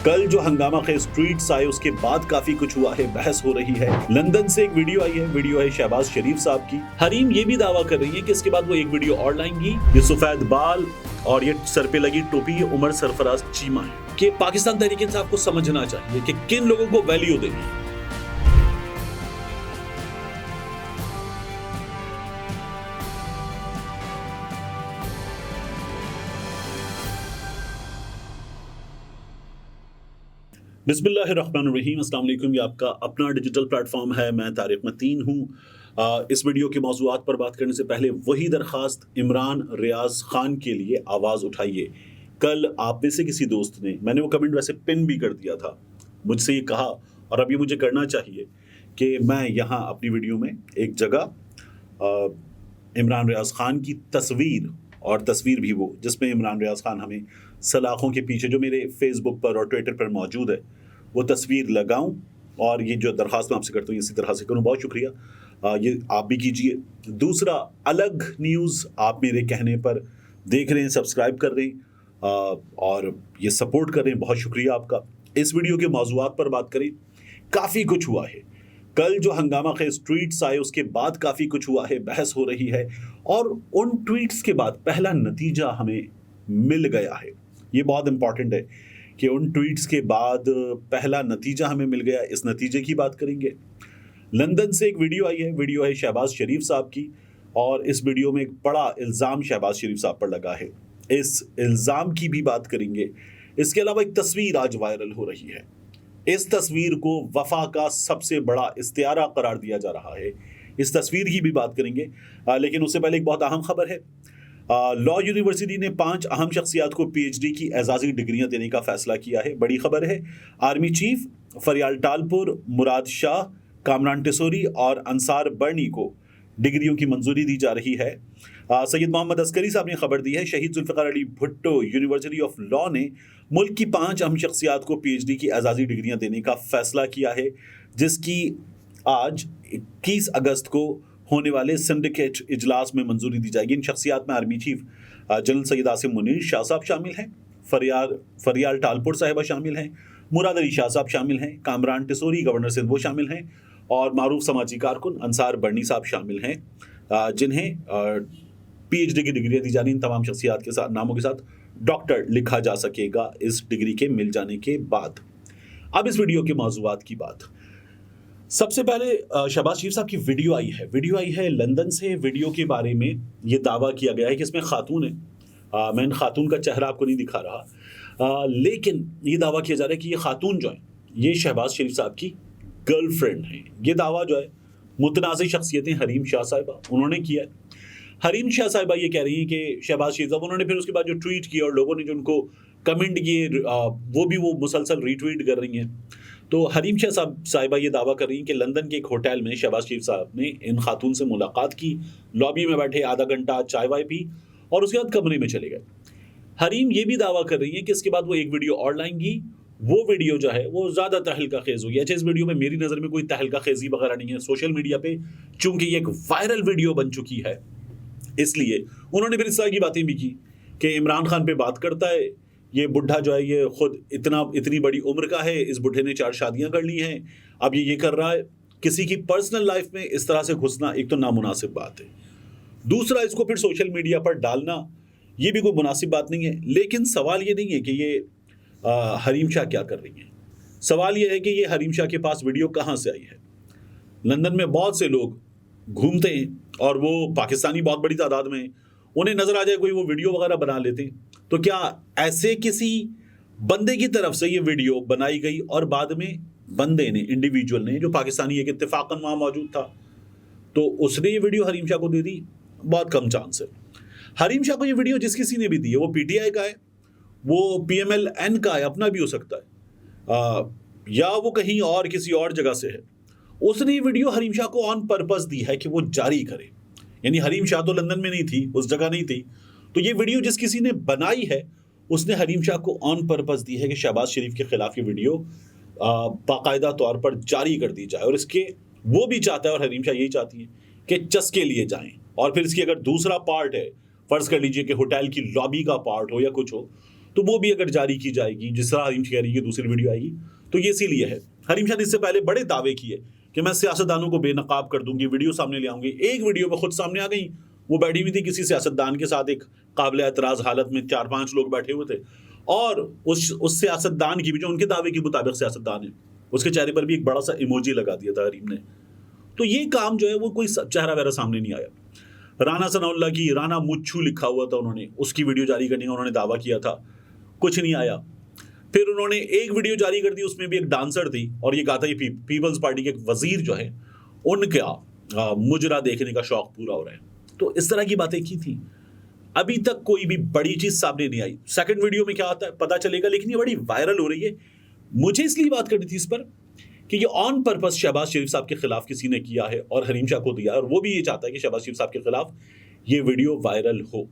کل جو ہنگامہ خیز ٹویٹس آئے اس کے بعد کافی کچھ ہوا ہے، بحث ہو رہی ہے۔ لندن سے ایک ویڈیو آئی ہے، ویڈیو ہے شہباز شریف صاحب کی۔ حریم یہ بھی دعویٰ کر رہی ہے کہ اس کے بعد وہ ایک ویڈیو اور لائیں گی۔ یہ سفید بال اور یہ سر پہ لگی ٹوپی یہ عمر سرفراز چیمہ ہے کہ پاکستان تحریک انصاف کو سمجھنا چاہیے کہ کن لوگوں کو ویلیو دینی ہے۔ بسم اللہ الرحمن الرحیم، السلام علیکم۔ یہ آپ کا اپنا ڈیجیٹل پلیٹ فارم ہے، میں طارق متین ہوں۔ اس ویڈیو کے موضوعات پر بات کرنے سے پہلے وہی درخواست، عمران ریاض خان کے لیے آواز اٹھائیے۔ کل آپ میں سے کسی دوست نے، میں نے وہ کمنٹ ویسے پن بھی کر دیا تھا، مجھ سے یہ کہا اور اب یہ مجھے کرنا چاہیے کہ میں یہاں اپنی ویڈیو میں ایک جگہ عمران ریاض خان کی تصویر بھی وہ جس میں عمران ریاض خان ہمیں سلاخوں کے پیچھے جو میرے فیس بک پر اور ٹویٹر پر موجود ہے وہ تصویر لگاؤں، اور یہ جو درخواست میں آپ سے کرتا ہوں اسی طرح سے کروں۔ بہت شکریہ، یہ آپ بھی کیجئے۔ دوسرا، الگ نیوز آپ میرے کہنے پر دیکھ رہے ہیں، سبسکرائب کر رہے ہیں اور یہ سپورٹ کر رہے ہیں، بہت شکریہ آپ کا۔ اس ویڈیو کے موضوعات پر بات کریں، کافی کچھ ہوا ہے۔ کل جو ہنگامہ خیز ٹویٹس آئے اس کے بعد کافی کچھ ہوا ہے، بحث ہو رہی ہے، اور ان ٹویٹس کے بعد پہلا نتیجہ ہمیں مل گیا ہے۔ یہ بہت امپورٹنٹ ہے کہ ان ٹویٹس کے بعد پہلا نتیجہ ہمیں مل گیا۔ اس نتیجے کی بات کریں گے۔ لندن سے ایک ویڈیو آئی ہے، ویڈیو ہے شہباز شریف صاحب کی، اور اس ویڈیو میں ایک بڑا الزام شہباز شریف صاحب پر لگا ہے، اس الزام کی بھی بات کریں گے۔ اس کے علاوہ ایک تصویر آج وائرل ہو رہی ہے، اس تصویر کو وفا کا سب سے بڑا استعارہ قرار دیا جا رہا ہے، اس تصویر کی بھی بات کریں گے۔ لیکن اس سے پہلے ایک بہت اہم خبر ہے۔ لا یونیورسٹی نے 5 اہم شخصیات کو پی ایچ ڈی کی اعزازی ڈگریاں دینے کا فیصلہ کیا ہے، بڑی خبر ہے۔ آرمی چیف فریال ٹالپور، مراد شاہ، کامران ٹیسوری اور انصار برنی کو ڈگریوں کی منظوری دی جا رہی ہے۔ سید محمد عسکری صاحب نے خبر دی ہے، شہید Zulfiqar Ali Bhutto university of law نے ملک کی 5 اہم شخصیات کو پی ایچ ڈی کی اعزازی ڈگریاں دینے کا فیصلہ کیا ہے، جس کی آج 21 اگست کو ہونے والے سنڈیکیٹ اجلاس میں منظوری دی جائے گی۔ ان شخصیات میں army chief general Syed Asim Munir شاہ صاحب شامل ہیں، فریال ٹالپور صاحبہ شامل ہیں، مراد علی شاہ صاحب شامل ہیں، کامران ٹیسوری گورنر سندھ وہ شامل ہیں، اور معروف سماجی کارکن انصار برنی صاحب شامل ہیں، جنہیں پی ایچ ڈی کی ڈگریاں دی جانی۔ ان تمام شخصیات کے ساتھ ناموں کے ساتھ ڈاکٹر لکھا جا سکے گا اس ڈگری کے مل جانے کے بعد۔ اب اس ویڈیو کے موضوعات کی بات۔ سب سے پہلے شہباز شریف صاحب کی ویڈیو آئی ہے لندن سے۔ ویڈیو کے بارے میں یہ دعویٰ کیا گیا ہے کہ اس میں خاتون ہے، میں ان خاتون کا چہرہ آپ کو نہیں دکھا رہا، لیکن یہ دعویٰ کیا جا رہا ہے کہ یہ خاتون جو ہے یہ شہباز شریف صاحب کی گرل فرینڈ ہیں۔ یہ دعویٰ جو ہے متنازع شخصیتیں حریم شاہ صاحبہ انہوں نے کیا ہے۔ حریم شاہ صاحبہ یہ کہہ رہی ہیں کہ شہباز شریف صاحب، انہوں نے پھر اس کے بعد جو ٹویٹ کیا اور لوگوں نے جو ان کو کمنٹ کیے وہ مسلسل ری ٹویٹ کر رہی ہیں۔ تو حریم شاہ صاحبہ یہ دعویٰ کر رہی ہیں کہ لندن کے ایک ہوٹل میں شہباز شریف صاحب نے ان خاتون سے ملاقات کی، لابی میں بیٹھے آدھا گھنٹہ چائے وائے پی اور اس کے بعد کمرے میں چلے گئے۔ حریم یہ بھی دعویٰ کر رہی ہیں کہ اس کے بعد وہ ایک ویڈیو اور لائیں گی، وہ ویڈیو جو ہے وہ زیادہ تہلکہ خیز ہوئی ہے۔ اچھا، اس ویڈیو میں میری نظر میں کوئی تہلکہ خیزی وغیرہ نہیں ہے سوشل میڈیا پہ، چونکہ یہ ایک وائرل ویڈیو بن چکی ہے، اس لیے انہوں نے پھر اس طرح کی باتیں بھی کی کہ عمران خان پہ بات کرتا ہے، یہ بڈھا جو ہے یہ خود اتنی بڑی عمر کا ہے، اس بڈھے نے 4 شادیاں کر لی ہیں، اب یہ کر رہا ہے۔ کسی کی پرسنل لائف میں اس طرح سے گھسنا ایک تو نامناسب بات ہے، دوسرا اس کو پھر سوشل میڈیا پر ڈالنا یہ بھی کوئی مناسب بات نہیں ہے۔ لیکن سوال یہ نہیں ہے کہ یہ حریم شاہ کیا کر رہی ہیں، سوال یہ ہے کہ یہ حریم شاہ کے پاس ویڈیو کہاں سے آئی ہے۔ لندن میں بہت سے لوگ گھومتے ہیں اور وہ پاکستانی بہت بڑی تعداد میں ہیں، انہیں نظر آ جائے کوئی وہ ویڈیو وغیرہ بنا لیتے ہیں، تو کیا ایسے کسی بندے کی طرف سے یہ ویڈیو بنائی گئی اور بعد میں بندے نے، انڈیویجول نے جو پاکستانی ایک اتفاقاً وہاں موجود تھا، تو اس نے یہ ویڈیو حریم شاہ کو دے دی؟ بہت کم چانس ہے۔ حریم شاہ کو یہ ویڈیو جس کسی نے بھی دی ہے، وہ پی ٹی آئی کا ہے، وہ پی ایم ایل این کا ہے، اپنا بھی ہو سکتا ہے، یا وہ کہیں اور کسی اور جگہ سے ہے، اس نے یہ ویڈیو حریم شاہ کو آن پرپس دی ہے کہ وہ جاری کرے۔ یعنی حریم شاہ تو لندن میں نہیں تھی، اس جگہ نہیں تھی، تو یہ ویڈیو جس کسی نے بنائی ہے اس نے حریم شاہ کو آن پرپس دی ہے کہ شہباز شریف کے خلاف یہ ویڈیو باقاعدہ طور پر جاری کر دی جائے، اور اس کے وہ بھی چاہتا ہے اور حریم شاہ یہی چاہتی ہے کہ چسکے لیے جائیں، اور پھر اس کی اگر دوسرا پارٹ ہے، فرض کر لیجئے کہ ہوٹل کی لابی کا پارٹ ہو یا کچھ ہو، تو وہ بھی اگر جاری کی جائے گی، جس طرح حریم کہہ رہی ہے کہ دوسری ویڈیو آئے گی، تو یہ اسی لیے ہے. حریم شاہ نے اس سے پہلے بڑے دعوے کیے کہ میں سیاستدانوں کو بے نقاب کر دوں گی، ویڈیو سامنے لے آؤں گی. ایک ویڈیو میں خود سامنے آ گئی، وہ بیٹھی ہوئی تھی کسی سیاستدان کے ساتھ، ایک قابل اعتراض حالت میں 4-5 لوگ بیٹھے ہوئے تھے، اور اس سیاستدان کی بھی، جو ان کے دعوے کے مطابق سیاستدان ہے، اس کے چہرے پر بھی ایک بڑا سا ایموجی لگا دیا تھا حریم نے. تو یہ کام جو ہے وہ کوئی چہرہ وغیرہ سامنے نہیں آیا. رانا ثناء اللہ کی رانا مچھو لکھا ہوا تھا، انہوں نے اس کی ویڈیو جاری کرنے کا انہوں نے دعویٰ کیا تھا، کچھ نہیں آیا. پھر انہوں نے ایک ویڈیو جاری کر دی، اس میں بھی ایک ڈانسر تھی، اور یہ کہا تھا یہ پیپلز پارٹی کے ایک وزیر جو ہے ان کا مجرا دیکھنے کا شوق پورا ہو رہا ہے. تو اس طرح کی باتیں کی تھیں. ابھی تک کوئی بھی بڑی چیز سامنے نہیں آئی. سیکنڈ ویڈیو میں کیا آتا ہے پتہ چلے گا، لیکن یہ بڑی وائرل ہو رہی ہے. مجھے اس لیے بات کرنی تھی اس پر کہ یہ آن پرپس شہباز شریف صاحب کے خلاف کسی نے کیا ہے اور حریم شاہ کو دیا ہے، اور وہ بھی یہ چاہتا ہے کہ شہباز شریف صاحب کے خلاف یہ ویڈیو وائرل ہو.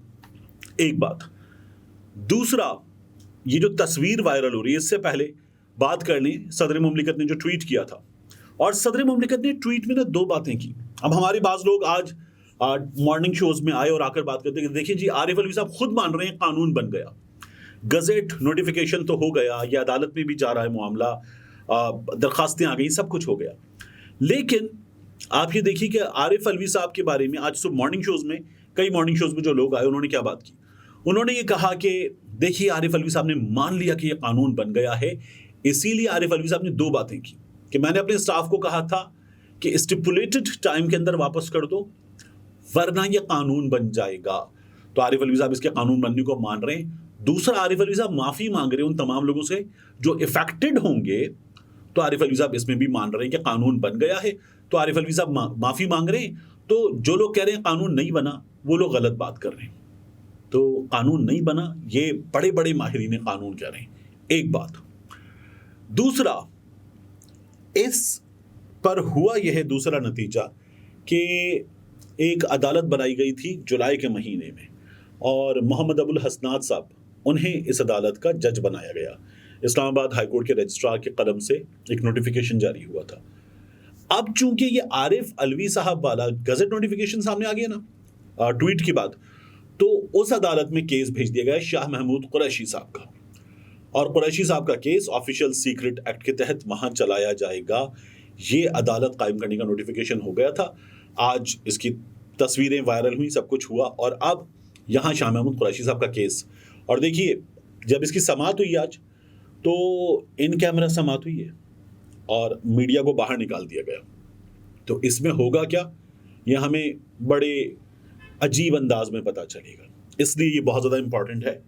ایک بات. دوسرا، یہ جو تصویر وائرل ہو رہی ہے، اس سے پہلے بات کر لیں صدر مملکت نے جو ٹویٹ کیا تھا. اور صدر مملکت نے ٹویٹ میں 2 باتیں کی. اب ہمارے بعض لوگ آج مارننگ شوز میں آئے اور آ کر بات کرتے ہیں کہ دیکھیں جی عارف الوی صاحب خود مان رہے ہیں قانون بن گیا، گزٹ نوٹیفیکیشن تو ہو گیا، یہ عدالت میں بھی جا رہا ہے معاملہ، درخواستیں آ گئی، سب کچھ ہو گیا. لیکن آپ یہ دیکھیے کہ عارف الوی صاحب کے بارے میں آج صبح مارننگ شوز میں، کئی مارننگ شوز میں جو لوگ آئے انہوں نے کیا بات کی. انہوں نے یہ کہا کہ دیکھیے عارف الوی صاحب نے مان لیا کہ یہ قانون بن گیا ہے. اسی لیے عارف الوی صاحب نے 2 باتیں کی کہ میں نے اپنے اسٹاف کو کہا تھا کہ اسٹیپولیٹڈ ٹائم کے اندر واپس کر دو ورنہ یہ قانون بن جائے گا. تو عارف الوی صاحب اس کے قانون بننے کو مان رہے ہیں. دوسرا، عارف الوی صاحب معافی مانگ رہے ہیں ان تمام لوگوں سے جو افیکٹڈ ہوں گے. تو عارف الوی صاحب اس میں بھی مان رہے ہیں کہ قانون بن گیا ہے. تو عارف الوی صاحب معافی مانگ رہے ہیں. تو جو لوگ کہہ رہے ہیں قانون نہیں بنا، وہ لوگ غلط بات کر رہے ہیں. تو قانون نہیں بنا، یہ بڑے بڑے ماہرین قانون کہہ رہے ہیں. ایک بات. دوسرا، اس پر ہوا یہ ہے دوسرا نتیجہ کہ ایک عدالت بنائی گئی تھی جولائی کے مہینے میں، اور محمد ابو الحسنات صاحب انہیں اس عدالت کا جج بنایا گیا. اسلام آباد ہائی کورٹ کے رجسٹرار کے قلم سے ایک نوٹیفیکیشن جاری ہوا تھا. اب چونکہ یہ عارف الوی صاحب والا گزٹ نوٹیفیکیشن سامنے آ گیا نا ٹویٹ کی بات، تو اس عدالت میں کیس بھیج دیا گیا شاہ محمود قریشی صاحب کا، اور قریشی صاحب کا کیس آفیشیل سیکرٹ ایکٹ کے تحت وہاں چلایا جائے گا. یہ عدالت قائم کرنے کا نوٹیفیکیشن ہو گیا تھا. آج اس کی تصویریں وائرل ہوئی، سب کچھ ہوا، اور اب یہاں شاہ محمود قریشی صاحب کا کیس. اور دیکھیے جب اس کی سماعت ہوئی آج، تو ان کیمرہ سماعت ہوئی ہے اور میڈیا کو باہر نکال دیا گیا. تو اس میں ہوگا کیا، یہ ہمیں بڑے عجیب انداز میں پتہ چلے گا. اس لیے یہ بہت زیادہ امپورٹنٹ ہے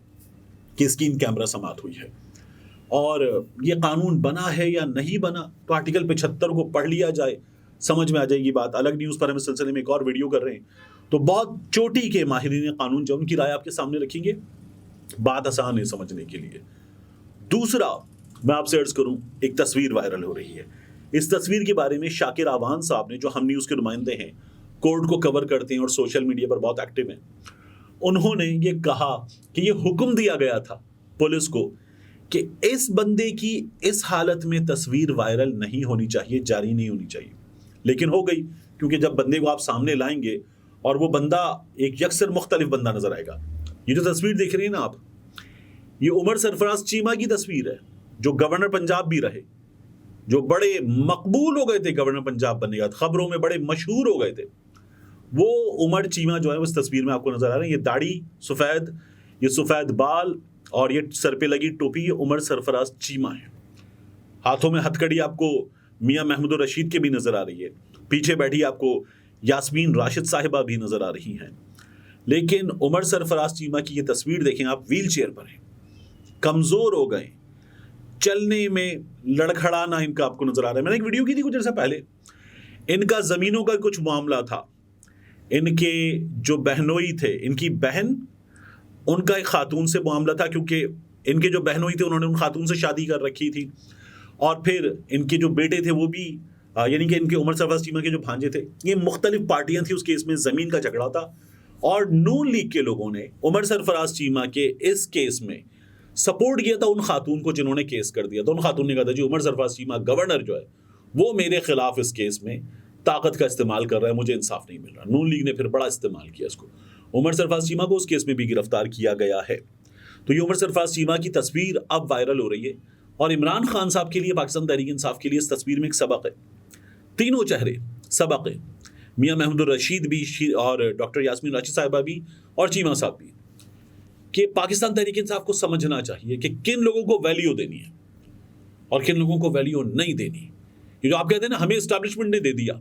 کہ اس کی ان کیمرہ سماعت ہوئی ہے. اور یہ قانون بنا ہے یا نہیں بنا، تو آرٹیکل 75 کو پڑھ لیا جائے، سمجھ میں آ جائے گی بات. الگ نیوز پر ہم اس سلسلے میں ایک اور ویڈیو کر رہے ہیں، تو بہت چوٹی کے ماہرین قانون جو ان کی رائے آپ کے سامنے رکھیں گے، بات آسان ہے سمجھنے کے لیے. دوسرا میں آپ سے عرض کروں، ایک تصویر وائرل ہو رہی ہے. اس تصویر کے بارے میں شاکر آوان صاحب نے، جو ہم نیوز کے نمائندے ہیں، کورٹ کو کور کرتے ہیں اور سوشل میڈیا پر بہت ایکٹیو ہیں، انہوں نے یہ کہا کہ یہ حکم دیا گیا تھا پولیس کو کہ اس بندے کی اس حالت میں تصویر وائرل نہیں ہونی چاہیے، جاری نہیں ہونی چاہیے. لیکن ہو گئی، کیونکہ جب بندے کو آپ سامنے لائیں گے اور وہ بندہ ایک یکسر مختلف بندہ نظر آئے گا. یہ جو تصویر دیکھ رہے ہیں نا آپ، یہ عمر سرفراز چیمہ کی تصویر ہے، جو گورنر پنجاب بھی رہے، جو بڑے مقبول ہو گئے تھے گورنر پنجاب بننے کے بعد، خبروں میں بڑے مشہور ہو گئے تھے. وہ عمر چیمہ جو ہے اس تصویر میں آپ کو نظر آ رہے ہیں. یہ داڑھی سفید، یہ سفید بال، اور یہ سر پہ لگی ٹوپی، یہ عمر سرفراز چیمہ ہے. ہاتھوں میں ہتھ کڑی آپ کو میاں محمود الرشید کے بھی نظر آ رہی ہے. پیچھے بیٹھی آپ کو یاسمین راشد صاحبہ بھی نظر آ رہی ہیں. لیکن عمر سرفراز چیمہ کی یہ تصویر دیکھیں آپ، ویل چیئر پر ہیں، کمزور ہو گئے، چلنے میں لڑکھڑانا ان کا آپ کو نظر آ رہا ہے. میں نے ایک ویڈیو کی تھی کچھ عرصہ پہلے، ان کا زمینوں کا کچھ معاملہ تھا. ان کے جو بہنوئی تھے، ان کی بہن، ان کا ایک خاتون سے معاملہ تھا، کیونکہ ان کے جو بہنوئی تھے انہوں نے ان خاتون سے شادی کر رکھی تھی. اور پھر ان کے جو بیٹے تھے وہ بھی، یعنی کہ ان کے عمر سرفراز چیمہ کے جو بھانجے تھے، یہ مختلف پارٹیاں تھیں. اس کیس میں زمین کا جھگڑا تھا، اور نون لیگ کے لوگوں نے عمر سرفراز چیمہ کے اس کیس میں سپورٹ کیا تھا ان خاتون کو جنہوں نے کیس کر دیا. تو ان خاتون نے کہا تھا جی عمر سرفراز چیمہ گورنر جو ہے وہ میرے خلاف اس کیس میں طاقت کا استعمال کر رہا ہے، مجھے انصاف نہیں مل رہا. نون لیگ نے پھر بڑا استعمال کیا اس کو. عمر سرفراز چیمہ کو اس کیس میں بھی گرفتار کیا گیا ہے. تو یہ عمر سرفراز چیمہ کی تصویر اب وائرل ہو رہی ہے اور عمران خان صاحب کے لیے، پاکستان تحریک انصاف کے لیے اس تصویر میں ایک سبق ہے. تینوں چہرے سبق ہے، میاں محمود الرشید بھی اور ڈاکٹر یاسمین راشد صاحبہ بھی اور چیمہ صاحب بھی، کہ پاکستان تحریک انصاف کو سمجھنا چاہیے کہ کن لوگوں کو ویلیو دینی ہے اور کن لوگوں کو ویلیو نہیں دینی. یہ جو آپ کہتے ہیں نا ہمیں اسٹیبلشمنٹ نے دے دیا،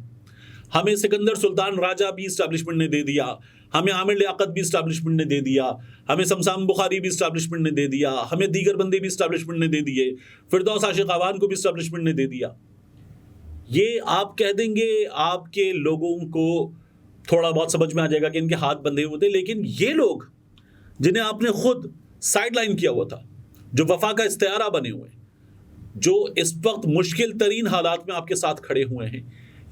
ہمیں سکندر سلطان راجہ بھی اسٹیبلشمنٹ نے دے دیا، ہمیں عامر لیاقت بھی اسٹیبلشمنٹ نے دے دیا، ہمیں سمسام بخاری بھی اسٹیبلشمنٹ نے دے دیا، ہمیں دیگر بندے بھی اسٹیبلشمنٹ نے دے دیے، فردوس عاشق اعوان کو بھی اسٹیبلشمنٹ نے دے دیا. یہ آپ کہہ دیں گے آپ کے لوگوں کو تھوڑا بہت سمجھ میں آ جائے گا کہ ان کے ہاتھ بندھے ہوئے تھے، لیکن یہ لوگ جنہیں آپ نے خود سائڈ لائن کیا ہوا تھا، جو وفا کا استعارہ بنے ہوئے، جو اس وقت مشکل ترین حالات میں آپ کے ساتھ کھڑے ہوئے ہیں،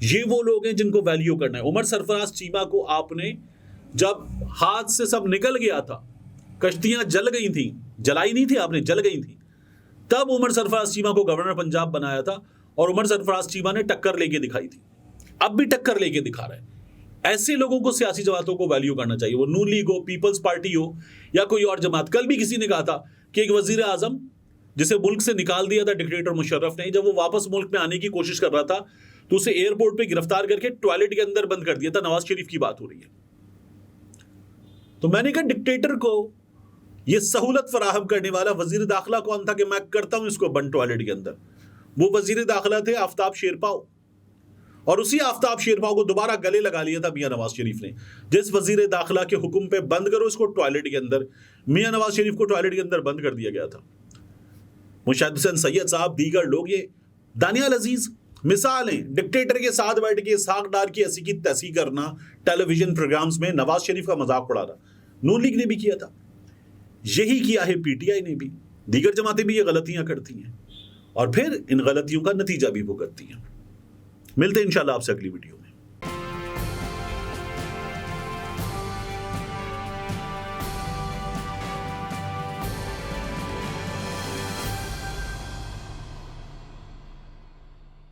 یہ وہ لوگ ہیں جن کو ویلیو کرنا ہے. عمر سرفراز چیمہ کو آپ نے جب ہاتھ سے سب نکل گیا تھا، کشتیاں جل گئی تھیں، جلائی نہیں تھی آپ نے، جل گئی تھیں، تب عمر سرفراز چیمہ کو گورنر پنجاب بنایا تھا اور عمر سرفراز چیمہ نے ٹکر لے کے دکھائی تھی. اب بھی ٹکر لے کے دکھا رہا ہے. ایسے لوگوں کو سیاسی جماعتوں کو ویلیو کرنا چاہیے، وہ نون لیگ ہو، پیپلز پارٹی ہو یا کوئی اور جماعت. کل بھی کسی نے کہا تھا کہ ایک وزیر اعظم جسے ملک سے نکال دیا تھا ڈکٹیٹر مشرف نے، جب وہ واپس ملک میں آنے کی کوشش کر رہا تھا تو اسے ایئرپورٹ پہ گرفتار کر کے ٹوائلٹ کے اندر بند کر دیا تھا. نواز شریف کی بات ہو رہی ہے. تو میں نے کہا ڈکٹیٹر کو یہ سہولت فراہم کرنے والا وزیر داخلہ کون تھا کہ میں کرتا ہوں اس کو بند ٹوائلٹ کے اندر؟ وہ وزیر داخلہ تھے آفتاب شیرپاؤ، اور اسی آفتاب شیرپاؤ کو دوبارہ گلے لگا لیا تھا میاں نواز شریف نے. جس وزیر داخلہ کے حکم پہ بند کرو اس کو ٹوائلٹ کے اندر، میاں نواز شریف کو ٹوائلٹ کے اندر بند کر دیا گیا تھا. مشاہد حسین سید صاحب، دیگر لوگ، یہ دانیال عزیز مثال ہیں. ڈکٹیٹر کے ساتھ بیٹھ کے اسحاق ڈار کی ایسی کی تیسی کرنا ٹیلی ویژن پروگرامز میں، نواز شریف کا مذاق اڑانا. نون لیگ نے بھی کیا تھا، یہی کیا ہے پی ٹی آئی نے بھی، دیگر جماعتیں بھی یہ غلطیاں کرتی ہیں اور پھر ان غلطیوں کا نتیجہ بھی بھگتتی ہیں. ملتے ہیں انشاءاللہ آپ سے اگلی ویڈیو.